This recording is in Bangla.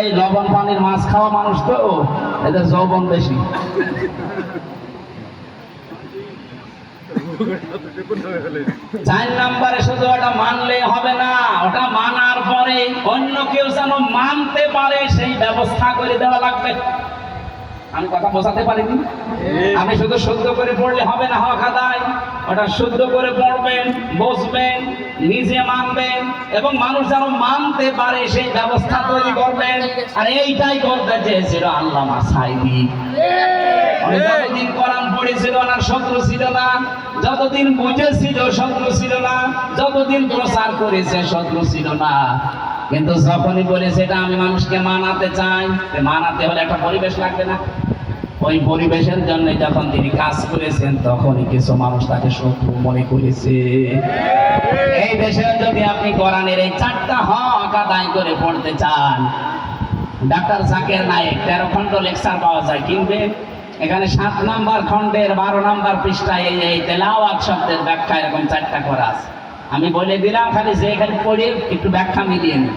এই লবণ পানির মাছ খাওয়া মানুষ তো এদের যৌবন বেশি। চার নম্বরে শুধু ওটা মানলে হবে না, ওটা মানার পরে অন্য কেউ যেন মানতে পারে সেই ব্যবস্থা করে দেওয়া লাগবে। আমি কথা বোঝাতে পারিনি? আপনি শুধু শুদ্ধ করে পড়লে হবে না হক আদায়, ওটা শুদ্ধ করে পড়বেন, বুঝবেন, নিজে মানবেন এবং মানুষ যেন মানতে পারে সেই ব্যবস্থা তৈরি করবেন। আর এইটাই করতে চেয়েছিল আল্লামা সাঈদী। যতদিন কোরআন পড়েছিল ওনার শত্রু ছিল না, যতদিন বুঝেছিল শত্রু ছিল না, যতদিন প্রচার করেছে শত্রু ছিল না। কিন্তু যখনই বলেছে এটা আমি মানুষকে মানাতে চাই, মানাতে হলে একটা পরিবেশ লাগবে না? ওই পরিবেশের জন্য যখন তিনি কাজ করেছেন তখনই কিছু মানুষ তাকে শত্রু মনে করেছে। এই দেশে যদি আপনি কোরআনের এই 4টা হক আদায় করে পড়তে চান, ডাক্তার জাকির নায়েক 13 খণ্ড লেকচার পাওয়া যায়, কিনবে। এখানে 7 নম্বর খণ্ডের 12 নম্বর পৃষ্ঠায় এই তেলাওয়াত শব্দের ব্যাখ্যা এরকম 4টা করা আছে। আমি বলে দিলাম, খালি যে এখানে পড়ে একটু ব্যাখ্যা মিলিয়ে নিন।